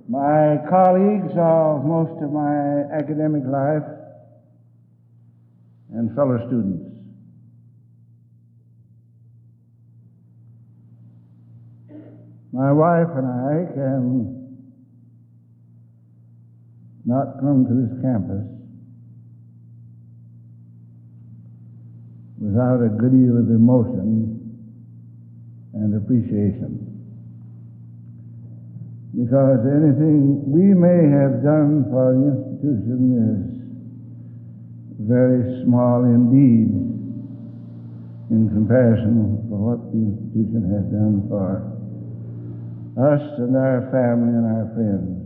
My colleagues of most of my academic life and fellow students, my wife and I can not come to this campus without a good deal of emotion and appreciation. Because anything we may have done for the institution is very small indeed in comparison for what the institution has done for us and our family and our friends.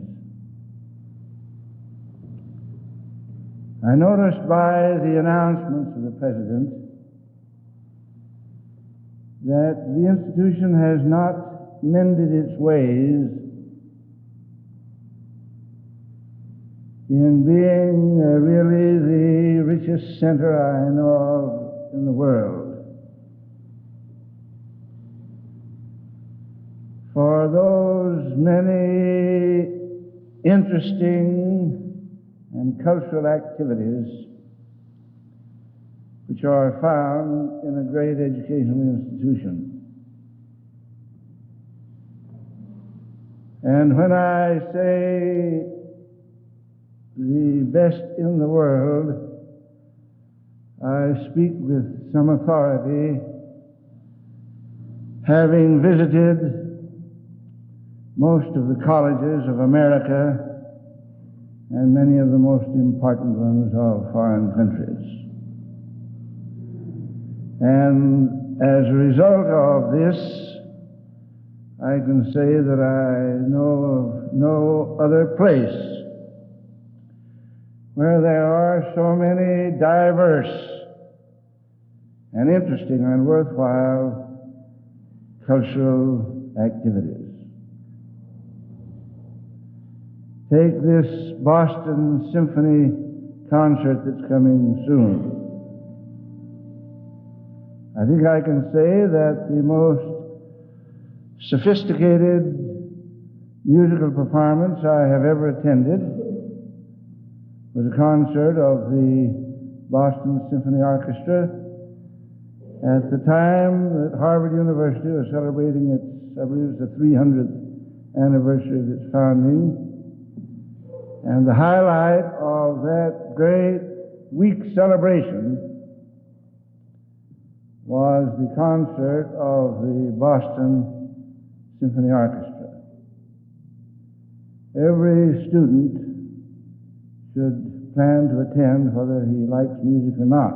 I noticed by the announcements of the President that the institution has not mended its ways in being really the richest center I know of in the world. For those many interesting and cultural activities which are found in a great educational institution. And when I say the best in the world, I speak with some authority, having visited most of the colleges of America and many of the most important ones of foreign countries. And as a result of this, I can say that I know of no other place where there are so many diverse and interesting and worthwhile cultural activities. Take this Boston Symphony concert that's coming soon. I think I can say that the most sophisticated musical performance I have ever attended was a concert of the Boston Symphony Orchestra at the time that Harvard University was celebrating its, I believe it's the 300th anniversary of its founding. And the highlight of that great week celebration was the concert of the Boston Symphony Orchestra. Every student should plan to attend whether he likes music or not,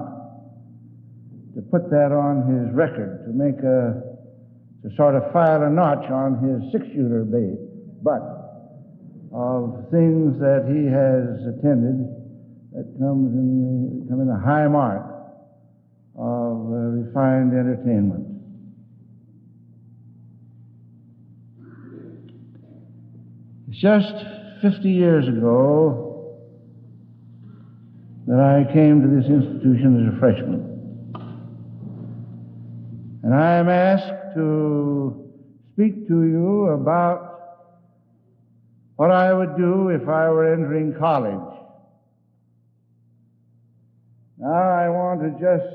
to put that on his record, to sort of file a notch on his six-shooter butt of things that he has attended that come in the high mark of refined entertainment. It's just 50 years ago that I came to this institution as a freshman. And I am asked to speak to you about what I would do if I were entering college. Now I want to just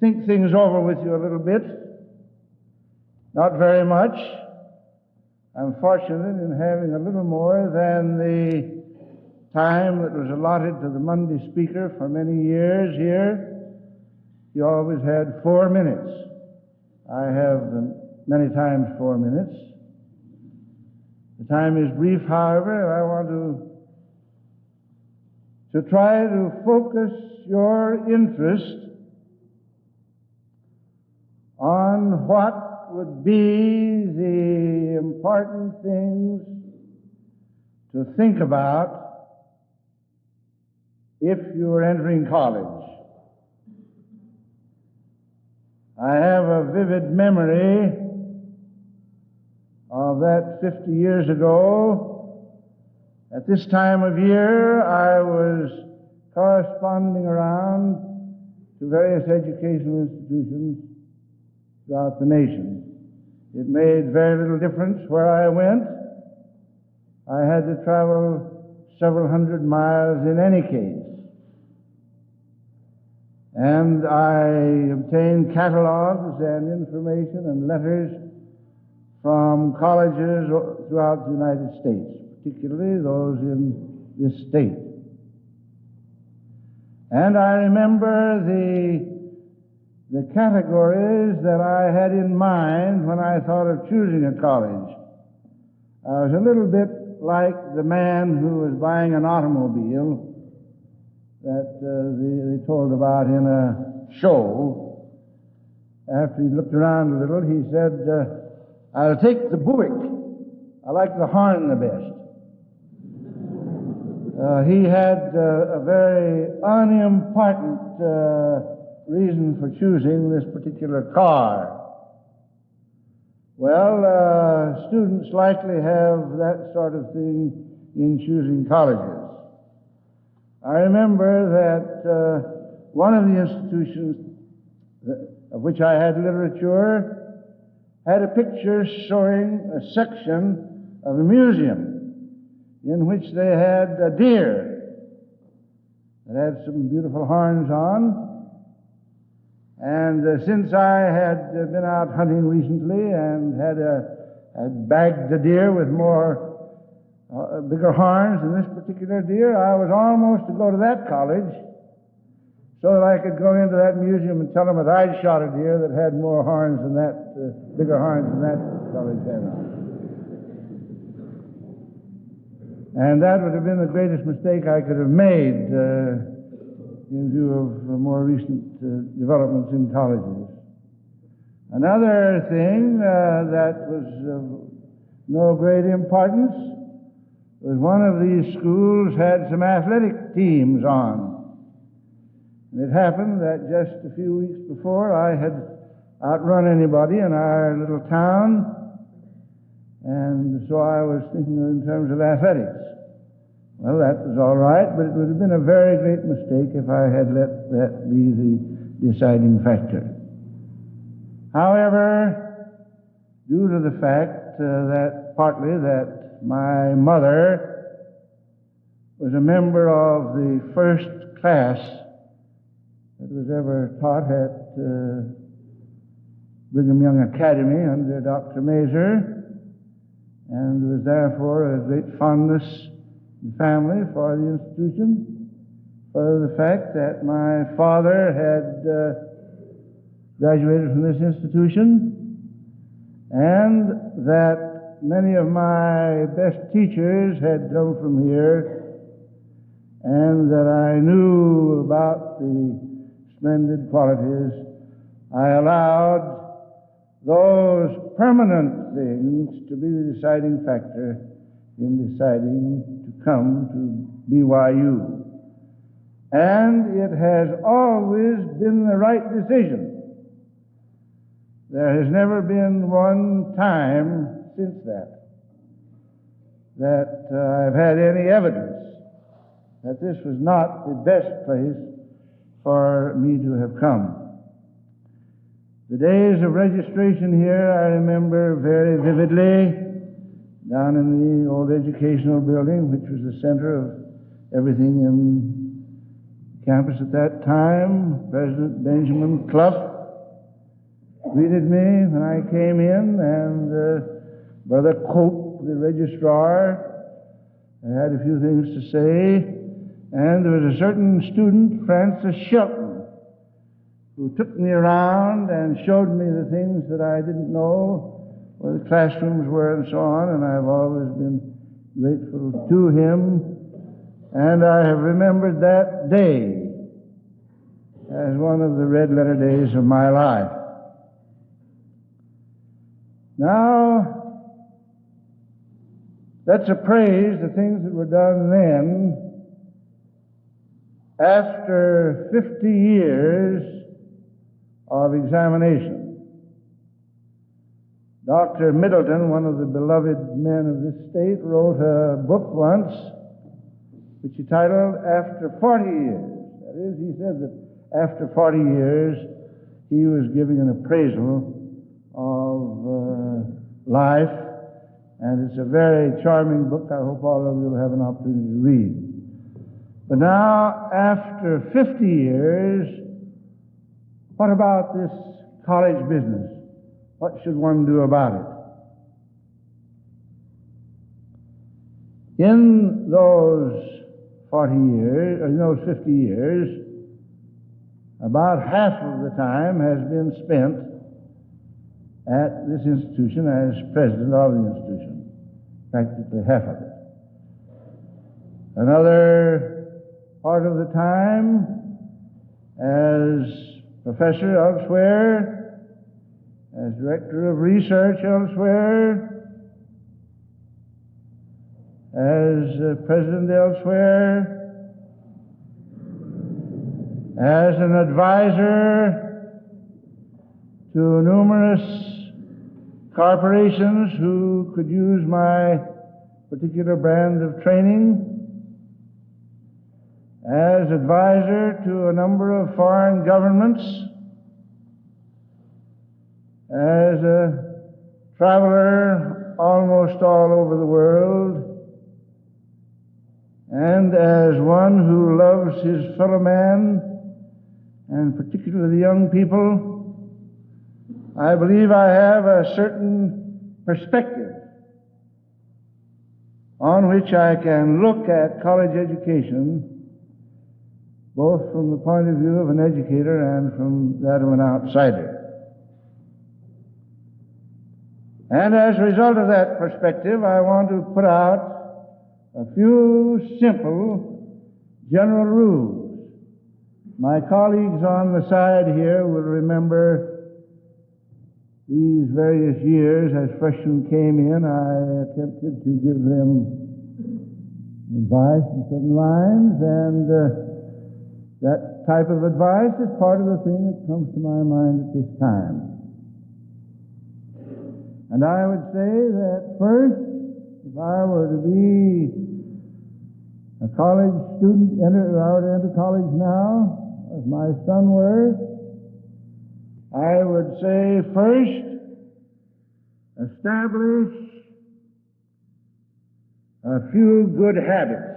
think things over with you a little bit. Not very much. I'm fortunate in having a little more than the time that was allotted to the Monday speaker for many years here. He always had 4 minutes. I have many times 4 minutes. The time is brief, however, and I want to try to focus your interest on what would be the important things to think about if you were entering college. I have a vivid memory of that 50 years ago. At this time of year, I was corresponding around to various educational institutions throughout the nation. It made very little difference where I went. I had to travel several hundred miles in any case. And I obtained catalogs and information and letters from colleges throughout the United States, particularly those in this state. And I remember the categories that I had in mind when I thought of choosing a college. I was a little bit like the man who was buying an automobile that they told about in a show. After he looked around a little, he said, I'll take the Buick. I like the horn the best. He had a very unimportant reason for choosing this particular car. Well, students likely have that sort of thing in choosing colleges. I remember that one of the institutions of which I had literature had a picture showing a section of a museum in which they had a deer that had some beautiful horns on. And since I had been out hunting recently and had bagged a deer with bigger horns than this particular deer, I was almost to go to that college so that I could go into that museum and tell them that I'd shot a deer that had more horns than that, bigger horns than that college had on. And that would have been the greatest mistake I could have made in view of more recent developments in colleges. Another thing that was of no great importance was one of these schools had some athletic teams on. And it happened that just a few weeks before I had outrun anybody in our little town, and so I was thinking in terms of athletics. Well, that was all right, but it would have been a very great mistake if I had let that be the deciding factor. However, due to the fact partly that my mother was a member of the first class that was ever taught at Brigham Young Academy under Dr. Mazur, and there was therefore a great fondness the family for the institution, for the fact that my father had graduated from this institution, and that many of my best teachers had come from here, and that I knew about the splendid qualities, I allowed those permanent things to be the deciding factor in deciding to come to BYU. And it has always been the right decision. There has never been one time since that I've had any evidence that this was not the best place for me to have come. The days of registration here I remember very vividly, down in the old educational building, which was the center of everything in campus at that time. President Benjamin Clough greeted me when I came in, and Brother Cope, the registrar, had a few things to say, and there was a certain student, Francis Shelton, who took me around and showed me the things that I didn't know, where the classrooms were and so on, and I've always been grateful to him, and I have remembered that day as one of the red-letter days of my life. Now, let's appraise the things that were done then after 50 years of examination. Dr. Middleton, one of the beloved men of this state, wrote a book once which he titled After 40 Years. That is, he said that after 40 years he was giving an appraisal of life And it's a very charming book. I hope all of you will have an opportunity to read. But now, after 50 years, what about this college business? What should one do about it? In those 40 years, or in those 50 years, about half of the time has been spent at this institution as president of the institution, practically half of it. Another part of the time as professor elsewhere, as director of research elsewhere, as president elsewhere, as an advisor to numerous corporations who could use my particular brand of training, as advisor to a number of foreign governments, as a traveler almost all over the world, and as one who loves his fellow man, and particularly the young people, I believe I have a certain perspective on which I can look at college education both from the point of view of an educator and from that of an outsider. And as a result of that perspective, I want to put out a few simple general rules. My colleagues on the side here will remember these various years as freshmen came in. I attempted to give them advice in certain lines, and that type of advice is part of the thing that comes to my mind at this time. And I would say that first, if I were to be a college student, if I were to enter college now, as my son were, I would say first, establish a few good habits.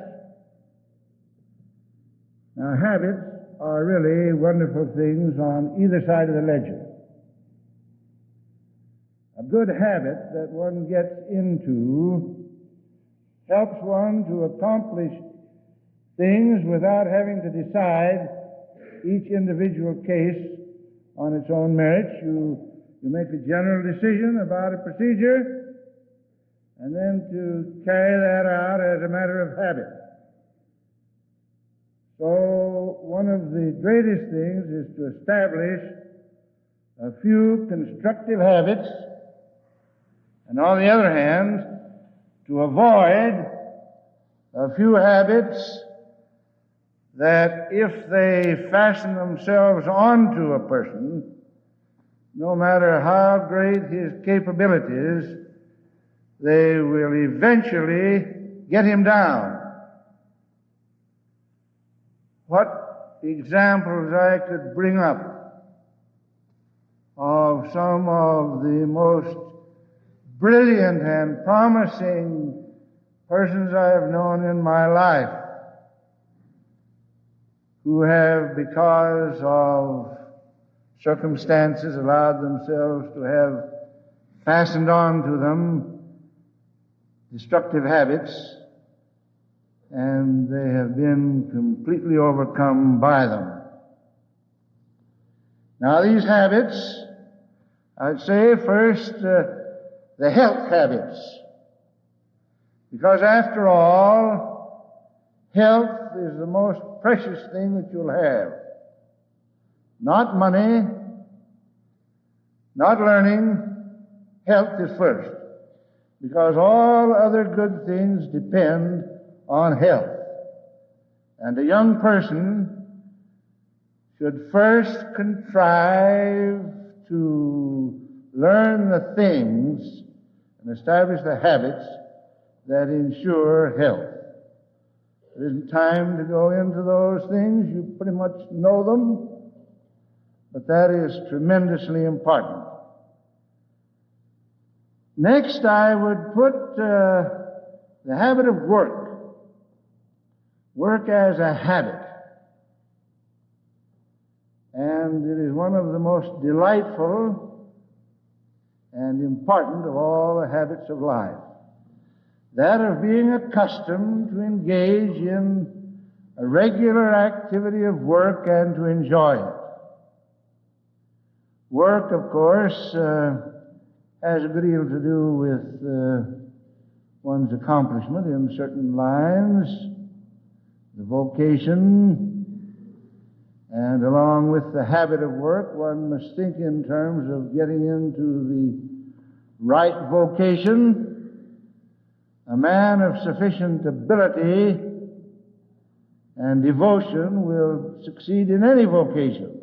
Now, habits are really wonderful things on either side of the ledger. A good habit that one gets into helps one to accomplish things without having to decide each individual case on its own merits. You make a general decision about a procedure, and then to carry that out as a matter of habit. So one of the greatest things is to establish a few constructive habits, and on the other hand, to avoid a few habits that, if they fasten themselves onto a person, no matter how great his capabilities, they will eventually get him down. What examples I could bring up of some of the most brilliant and promising persons I have known in my life who have, because of circumstances, allowed themselves to have fastened on to them destructive habits, and they have been completely overcome by them. Now, these habits, I'd say first, the health habits. Because after all, health is the most precious thing that you'll have. Not money, not learning, health is first. Because all other good things depend on health. And a young person should first contrive to learn the things and establish the habits that ensure health. There isn't time to go into those things. You pretty much know them, but that is tremendously important. Next, I would put the habit of work as a habit. And it is one of the most delightful and important of all the habits of life. That of being accustomed to engage in a regular activity of work and to enjoy it. Work, of course, has a good deal to do with one's accomplishment in certain lines, the vocation, and along with the habit of work, one must think in terms of getting into the right vocation. A man of sufficient ability and devotion will succeed in any vocation.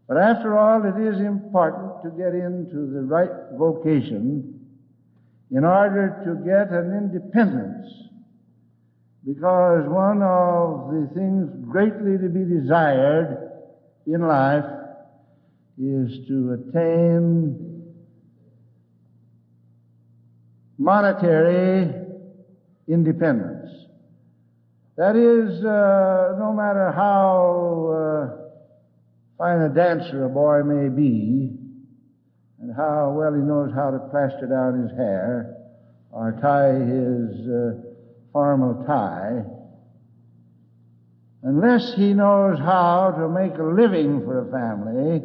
But after all, it is important to get into the right vocation in order to get an independence, because one of the things greatly to be desired in life is to attain monetary independence. That is, no matter how fine a dancer a boy may be, and how well he knows how to plaster down his hair or tie his formal tie, unless he knows how to make a living for a family,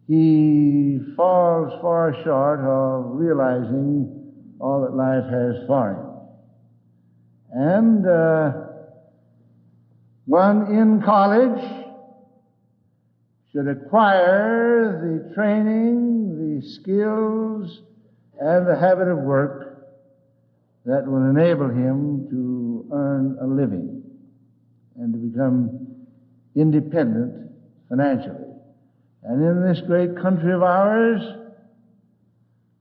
he falls far short of realizing all that life has for him. And one in college should acquire the training, the skills, and the habit of work that will enable him to earn a living and to become independent financially. And in this great country of ours,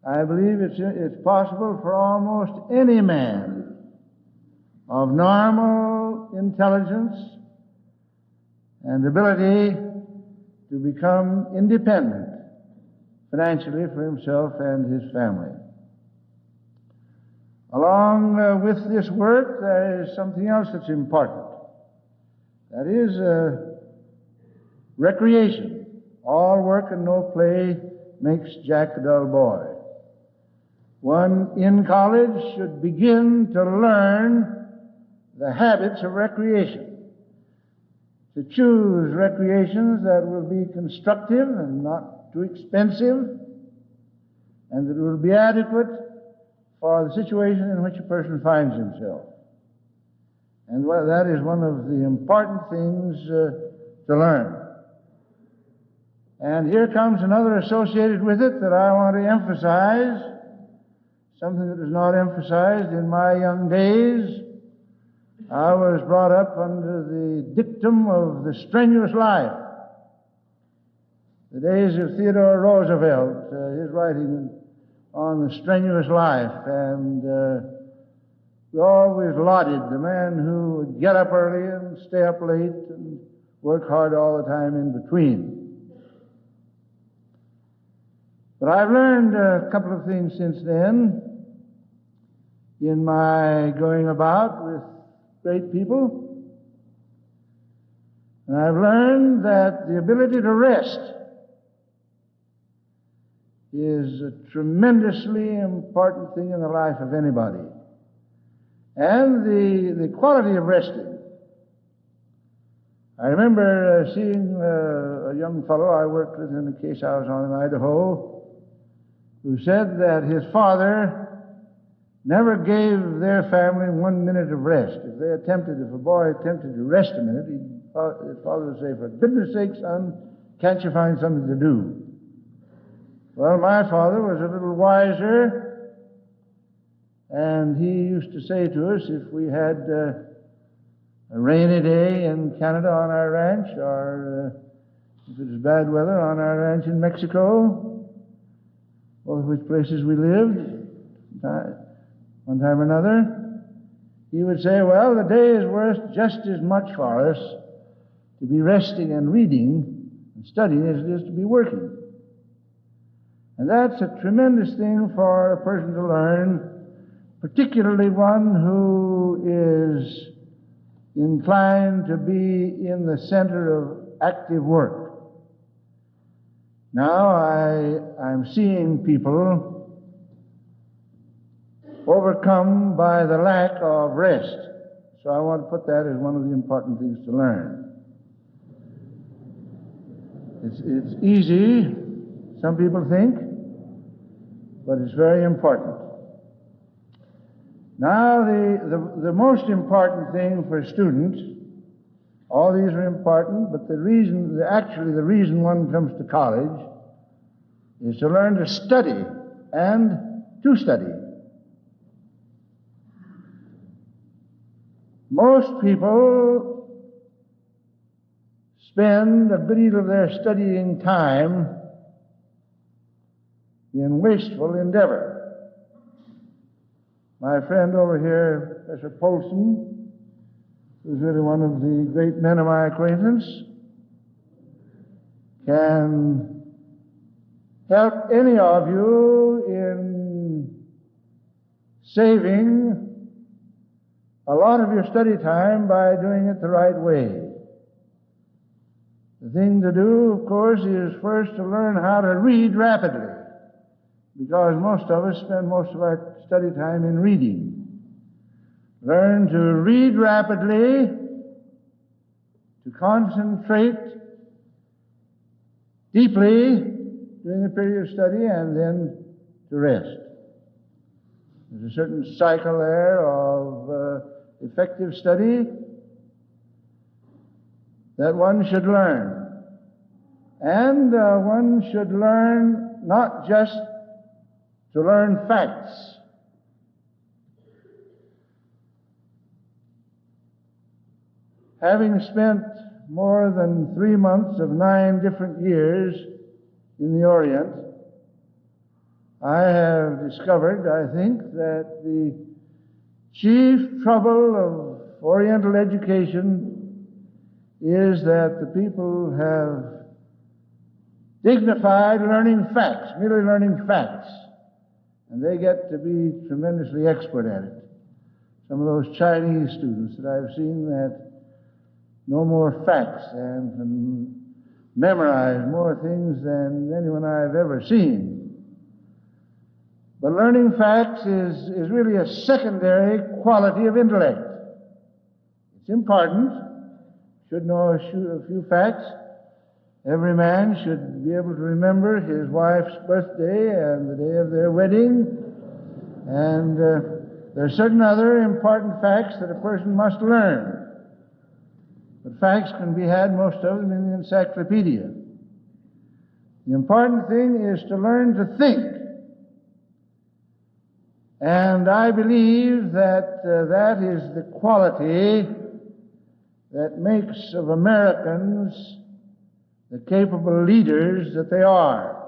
I believe it's possible for almost any man of normal intelligence and ability to become independent financially for himself and his family. Along with this work, there is something else that's important. That is recreation. All work and no play makes Jack a dull boy. One in college should begin to learn the habits of recreation, to choose recreations that will be constructive and not too expensive, and that will be adequate for the situation in which a person finds himself. And that is one of the important things to learn. And here comes another associated with it that I want to emphasize, something that was not emphasized in my young days. I was brought up under the dictum of the strenuous life. The days of Theodore Roosevelt, his writing on the strenuous life, and we always lauded the man who would get up early and stay up late and work hard all the time in between. But I've learned a couple of things since then in my going about with great people. And I've learned that the ability to rest is a tremendously important thing in the life of anybody. And the quality of resting. I remember seeing a young fellow I worked with in the case I was on in Idaho, who said that his father never gave their family 1 minute of rest. If a boy attempted to rest a minute, his father would say, "For goodness sake, son, can't you find something to do?" Well, my father was a little wiser, and he used to say to us, if we had a rainy day in Canada on our ranch, or if it was bad weather on our ranch in Mexico, both which places we lived, one time or another, he would say, well, the day is worth just as much for us to be resting and reading and studying as it is to be working. And that's a tremendous thing for a person to learn, particularly one who is inclined to be in the center of active work. Now I'm seeing people overcome by the lack of rest. So I want to put that as one of the important things to learn. It's easy, some people think, but it's very important. Now, the most important thing for students, all these are important, but the reason one comes to college is to learn to study and to study. Most people spend a good deal of their studying time in wasteful endeavor. My friend over here, Professor Polson, who's really one of the great men of my acquaintance, can help any of you in saving a lot of your study time by doing it the right way. The thing to do, of course, is first to learn how to read rapidly, because most of us spend most of our study time in reading. Learn to read rapidly, to concentrate deeply during the period of study, and then to rest. There's a certain cycle there of effective study that one should learn. And one should learn not just to learn facts. Having spent more than 3 months of 9 different years in the Orient, I have discovered, I think, that the chief trouble of Oriental education is that the people have dignified learning facts, merely learning facts, and they get to be tremendously expert at it. Some of those Chinese students that I've seen that know more facts and can memorize more things than anyone I've ever seen. But learning facts is really a secondary quality of intellect. It's important. Should know a few facts. Every man should be able to remember his wife's birthday and the day of their wedding. And there are certain other important facts that a person must learn. But facts can be had, most of them, in the encyclopedia. The important thing is to learn to think. And I believe that that is the quality that makes of Americans the capable leaders that they are.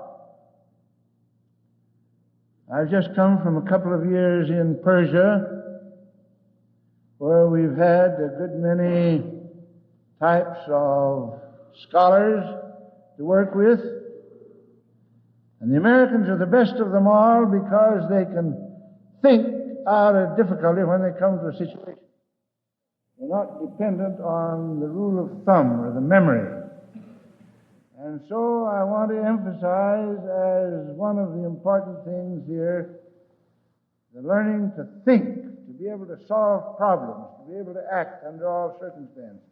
I've just come from a couple of years in Persia, where we've had a good many types of scholars to work with. And the Americans are the best of them all because they can think out of difficulty when they come to a situation. They're not dependent on the rule of thumb or the memory. And so I want to emphasize as one of the important things here, the learning to think, to be able to solve problems, to be able to act under all circumstances.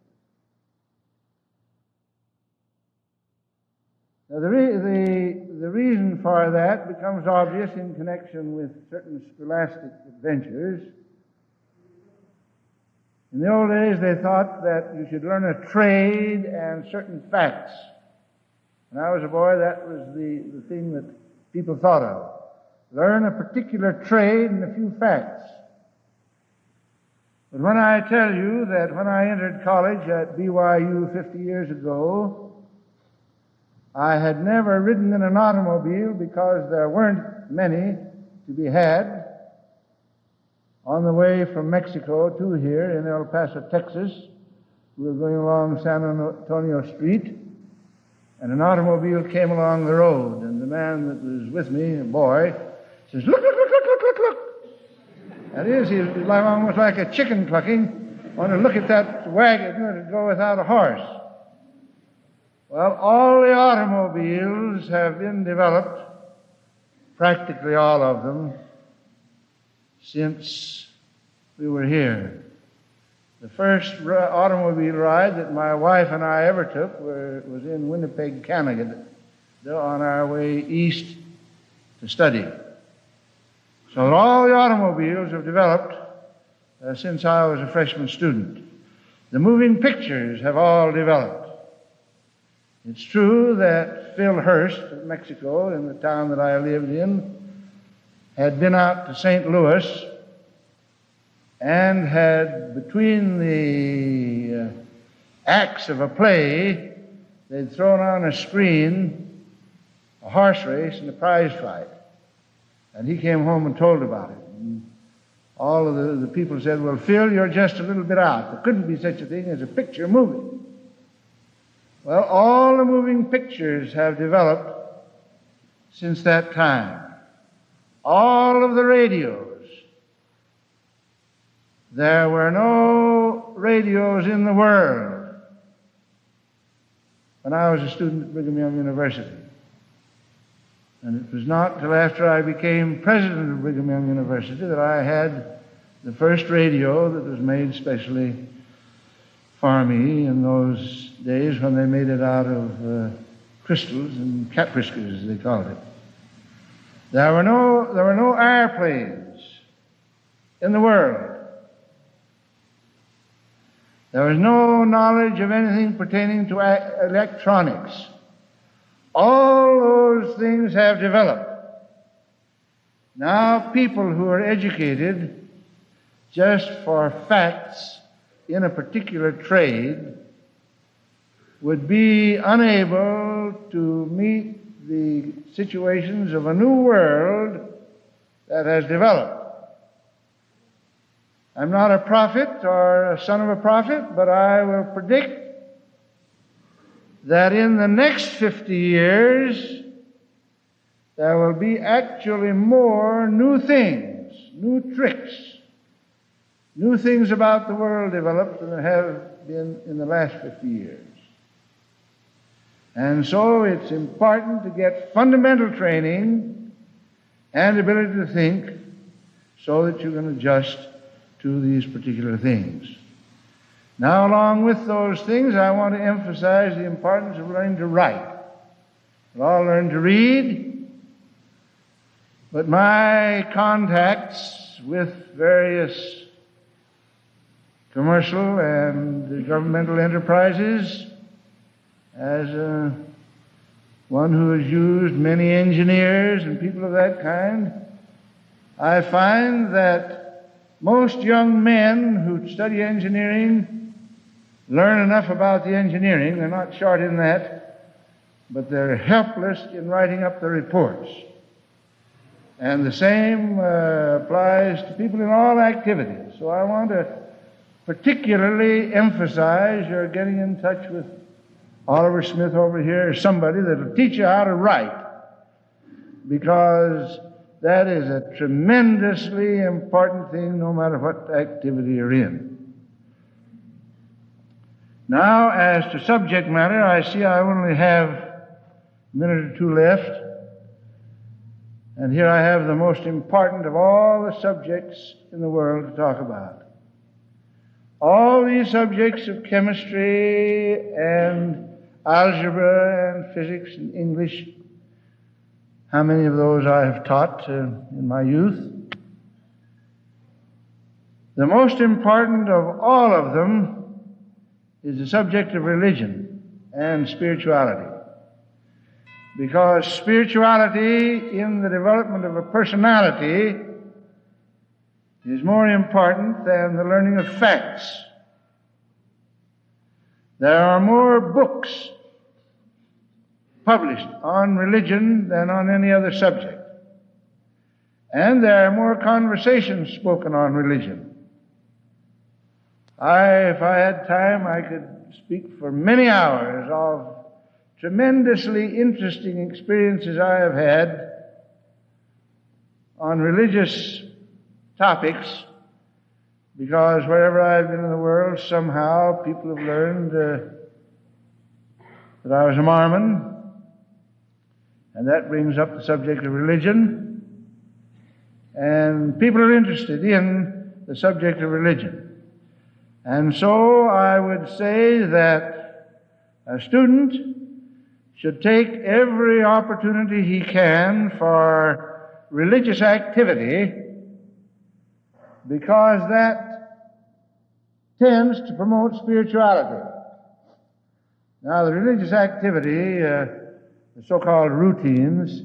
Now, the reason for that becomes obvious in connection with certain scholastic adventures. In the old days, they thought that you should learn a trade and certain facts. When I was a boy, that was the thing that people thought of. Learn a particular trade and a few facts. But when I tell you that when I entered college at BYU 50 years ago, I had never ridden in an automobile because there weren't many to be had on the way from Mexico to here in El Paso, Texas. We were going along San Antonio Street, and an automobile came along the road, and the man that was with me, a boy, says, "Look, look, look, look, look, look, look." That is, he was almost like a chicken clucking, want to look at that wagon that would go without a horse. Well, all the automobiles have been developed, practically all of them, since we were here. The first automobile ride that my wife and I ever took was in Winnipeg, Canada, on our way east to study. So all the automobiles have developed since I was a freshman student. The moving pictures have all developed. It's true that Phil Hurst of Mexico, in the town that I lived in, had been out to St. Louis and had, between the acts of a play, they'd thrown on a screen a horse race and a prize fight. And he came home and told about it. And all of the people said, "Well, Phil, you're just a little bit out. There couldn't be such a thing as a picture movie." Well, all the moving pictures have developed since that time. All of the radios. There were no radios in the world when I was a student at Brigham Young University. And it was not till after I became president of Brigham Young University that I had the first radio that was made specially for me in those days when they made it out of crystals and cat whiskers, as they called it. There were no airplanes in the world. There was no knowledge of anything pertaining to electronics. All those things have developed. Now people who are educated just for facts in a particular trade would be unable to meet the situations of a new world that has developed. I'm not a prophet or a son of a prophet, but I will predict that in the next 50 years there will be actually more new things, new tricks, new things about the world developed than there have been in the last 50 years. And so it's important to get fundamental training and ability to think so that you can adjust to these particular things. Now, along with those things, I want to emphasize the importance of learning to write. We all learn to read, but my contacts with various commercial and governmental enterprises, as one who has used many engineers and people of that kind, I find that most young men who study engineering learn enough about the engineering, they're not short in that, but they're helpless in writing up the reports. And the same applies to people in all activities. So I want to particularly emphasize your getting in touch with Oliver Smith over here, somebody that will teach you how to write, because that is a tremendously important thing no matter what activity you're in. Now, as to subject matter, I see I only have a minute or two left. And here I have the most important of all the subjects in the world to talk about. All these subjects of chemistry and algebra and physics and English, how many of those I have taught in my youth. The most important of all of them is the subject of religion and spirituality. Because spirituality in the development of a personality is more important than the learning of facts. There are more books published on religion than on any other subject. And there are more conversations spoken on religion. If I had time, I could speak for many hours of tremendously interesting experiences I have had on religious topics, because wherever I've been in the world, somehow people have learned that I was a Mormon, and that brings up the subject of religion, and people are interested in the subject of religion. And so I would say that a student should take every opportunity he can for religious activity, because that tends to promote spirituality. Now, the religious activity, the so-called routines,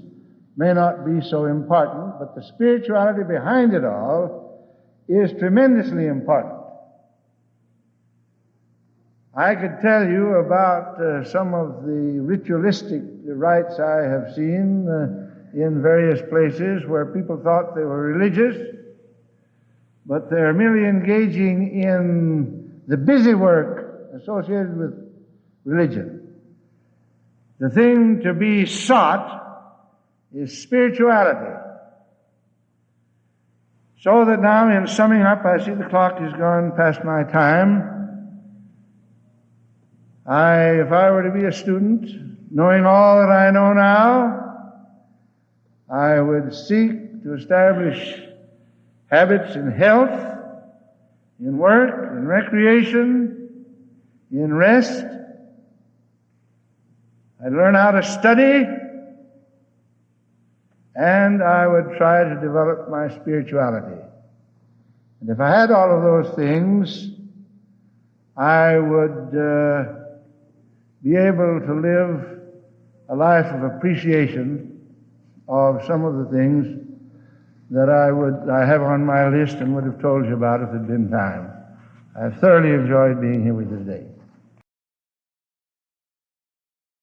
may not be so important, but the spirituality behind it all is tremendously important. I could tell you about some of the ritualistic rites I have seen in various places where people thought they were religious, but they're merely engaging in the busy work associated with religion. The thing to be sought is spirituality. So that now, in summing up, I see the clock has gone past my time. If I were to be a student, knowing all that I know now, I would seek to establish habits in health, in work, in recreation, in rest. I'd learn how to study, and I would try to develop my spirituality. And if I had all of those things, I would be able to live a life of appreciation of some of the things that I have on my list and would have told you about if it had been time. I've thoroughly enjoyed being here with you today.